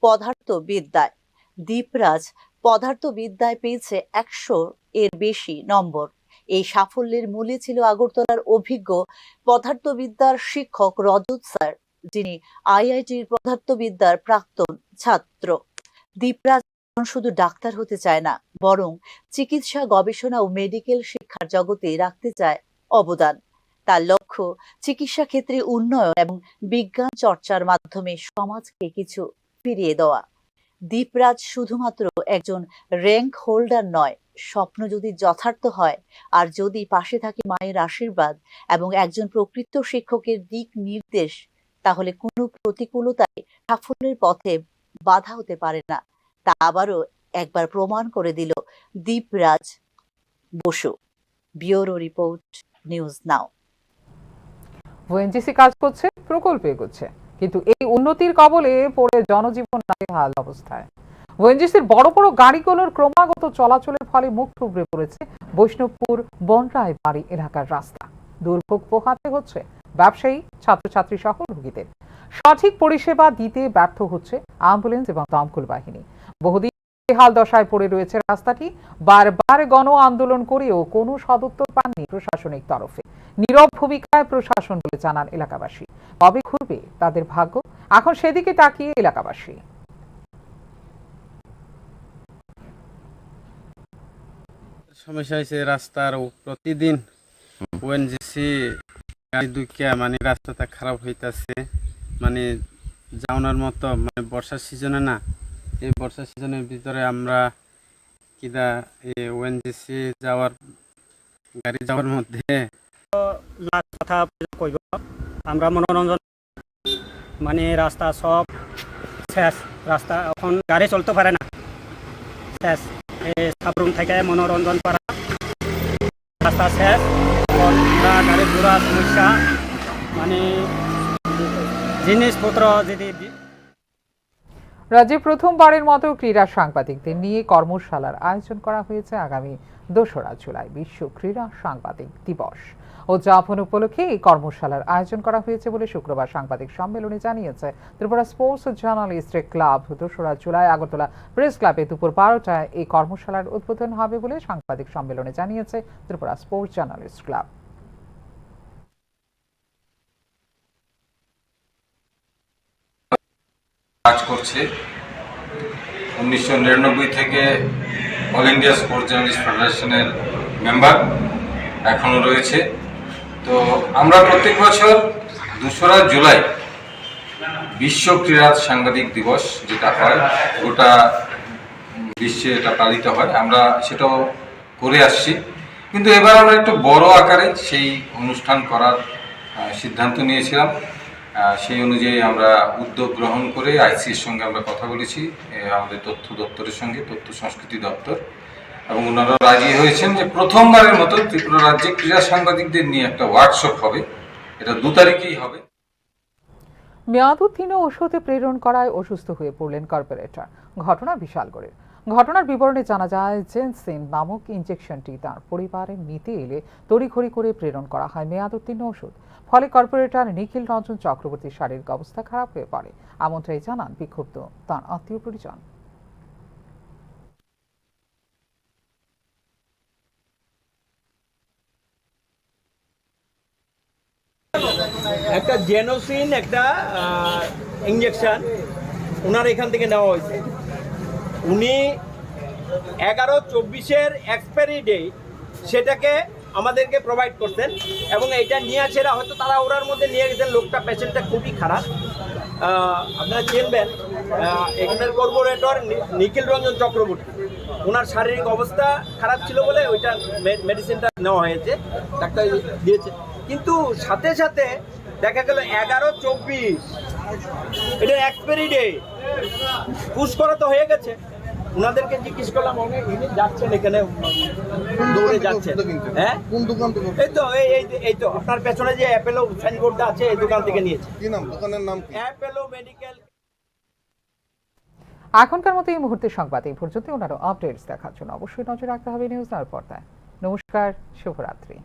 পদার্থবিদ্যায়। দীপরাজ পদার্থবিদ্যায় পেয়েছে 100 এর বেশি নম্বর। এই সাফল্যের মূলে ছিল আগরতলার অভিজ্ঞ পদার্থবিদ্যার শিক্ষক রজত স্যার, যিনি IITর পদার্থবিদ্যার প্রাক্তন ছাত্র। দীপরাজ শুধু ডাক্তার হতে চায় না, বরং চিকিৎসা, গবেষণা ও মেডিকেল শিক্ষার জগতে রাখতে চায় অবদান। তার লক্ষ্য চিকিৎসা ক্ষেত্রে উন্নয়ন এবং বিজ্ঞান চর্চার মাধ্যমে সমাজকে কিছু ফিরিয়ে দেওয়া। দীপরাজ শুধুমাত্র একজন র্যাঙ্ক হোল্ডার নয়, স্বপ্ন যদি যথার্থ হয় আর যদি পাশে থাকে মায়ের আশীর্বাদ এবং একজন প্রকৃত শিক্ষকের দিক নির্দেশ, তাহলে কোনো প্রতিকূলতায় সাফল্যের পথে বাধা হতে পারে না। তা আবারও একবার প্রমাণ করে দিল Dipraj Basu. Bureau report, news now. ONGC কাজ করছে, প্রকল্প এগোচ্ছে, কিন্তু এই উন্নতির কবলে পড়ে জনজীবন নাজেহাল অবস্থায়। ওএনজিসির বড় বড় গাড়িগুলোর ক্রমাগত চলাচলের ফলে মুখ থুবড়ে পড়েছে বৈষ্ণবপুর বনরায় বাড়ি এলাকার রাস্তা। দুর্ভোগ পোহাতে হচ্ছে ব্যবসায়ী, ছাত্রছাত্রী সহ রোগীদের। সঠিক পরিষেবা দিতে ব্যর্থ হচ্ছে অ্যাম্বুলেন্স এবং দমকল বাহিনী। বহুদিন বেহাল দশায় পড়ে রয়েছে রাস্তাটি। বারবার গণ আন্দোলন করেও কোনো সদুত্তর পাননি প্রশাসনিক তরফে। নীরব ভূমিকায় প্রশাসন বলে জানান এলাকাবাসী। কবে ঘুরবে তাদের ভাগ্য, এখন সেদিকে তাকিয়ে এলাকাবাসী। সমস্যা হয়েছে রাস্তার প্রতিদিন ওএনজিসি গাড়ি দুইকা মানে রাস্তাটা খারাপ হইতাছে, মানে যাওয়ার মতো, মানে বর্ষার সিজনে না, এই বর্ষার সিজনের ভিতরে আমরা কিনা এই ওএনজিসি যাওয়ার গাড়ি যাওয়ার মধ্যে কথা কইব আমরা মনোরঞ্জন, মানে রাস্তা সব শেষ, রাস্তা এখন গাড়ি চলতে পারে না, শেষ। সাবরুম থেকে মনোরঞ্জন করা রাস্তা শেষ, আমরা গাড়ি ঘোড়া সমস্যা, মানে জিনিসপত্র যদি রাজ্যে প্রথমবারের মতো ক্রীড়া সাংবাদিকদের নিয়ে কর্মশালার আয়োজন করা হয়েছে আগামী 2রা জুলাই বিশ্ব ক্রীড়া সাংবাদিক দিবস উদযাপন উপলক্ষে এই কর্মশালার আয়োজন করা হয়েছে বলে শুক্রবার সাংবাদিক সম্মেলনে জানিয়েছে ত্রিপুরা স্পোর্টস জার্নালিস্ট ক্লাব। 2রা জুলাই আগরতলা প্রেস ক্লাবে দুপুর 12টায় এই কর্মশালার উদ্বোধন হবে বলে সাংবাদিক সম্মেলনে জানিয়েছে ত্রিপুরা স্পোর্টস জার্নালিস্ট ক্লাব। কাজ করছে 1999 থেকে অল ইন্ডিয়া স্পোর্টস জার্নালিস্ট ফেডারেশনের মেম্বার এখনো রয়েছে। তো আমরা প্রত্যেক বছর 2রা জুলাই বিশ্ব ক্রীড়া সাংবাদিক দিবস যেটা হয় গোটা বিশ্বে এটা পালিত হয়, আমরা সেটাও করে আসছি। কিন্তু এবার আমরা একটু বড় আকারে সেই অনুষ্ঠান করার সিদ্ধান্ত নিয়েছিলাম। সেই অনুযায়ী আমরা উদ্যোগ গ্রহণ করে আইসির সঙ্গে আমরা কথা বলেছি, আমাদের তথ্য দপ্তরের সঙ্গে, তথ্য সংস্কৃতি দপ্তর, এবং ওনারা রাজি হয়েছেন যে প্রথমবারের মতো ত্রিপুরা রাজ্যে ক্রীড়া সাংবাদিকদের নিয়ে একটা ওয়ার্কশপ হবে। এটা 2 তারিখেই হবে। মেয়াদোত্তীর্ণ ওষুধ প্রেরণ করায় অসুস্থ হয়ে পড়লেন কর্পোরেটর। ঘটনা বিশালগড়ের। ঘটনার বিবরণে জানা যায় জেনসিন নামক ইনজেকশনটি তার পরিবারে নিতে এলে তড়িঘড়ি করে প্রেরণ করা হয় মেয়াদোত্তীর্ণ ওষুধ। ফলে কর্পোরেটর নিখিল রঞ্জন চক্রবর্তীর শারীরিক অবস্থা খারাপ হয়ে পড়ে, এমনটাই জানান বিক্ষুব্ধ তার আত্মীয় পরিজন। একটা জেনোসিন একটা ইঞ্জেকশন ওনার এখান থেকে নেওয়া হয়েছে। উনি 11/24 এক্সপায়ারি ডেট সেটাকে আমাদেরকে প্রোভাইড করতেন এবং এটা নিয়ে আসেরা হয়তো তারা ওরার মধ্যে নিয়ে গেছেন। লোকটা পেশেন্টটা খুবই খারাপ, আপনারা চিনবেন। এখানের কর্পোরেটর নিখিল রঞ্জন চক্রবর্তী, ওনার শারীরিক অবস্থা খারাপ ছিল বলে ওইটা মেডিসিনটা নেওয়া হয়েছে, ডাক্তার দিয়েছে। কিন্তু সাথে সাথে দেখা গেল 11/24 এটা এক্সপায়ারি ডেট পুশ করা তো হয়ে গেছে। ওনাদেরকে জিজ্ঞেস করলাম, ইনি যাচ্ছেন এখানে দৌড়ে যাচ্ছেন, হ্যাঁ কোন দোকান থেকে? এই তো আপনার পেছনে যে অ্যাপেলো সাইনবোর্ডটা আছে এই দোকান থেকে নিয়েছে। কি নাম দোকানের নাম? Apollo medical. এখনকার মতো এই মুহূর্তে সংবাদ এই পর্যন্ত। ওনারও আপডেটস দেখার জন্য অবশ্যই নজর রাখতে হবে নিউজ নাওর পর্দায়। নমস্কার, শুভরাত্রি।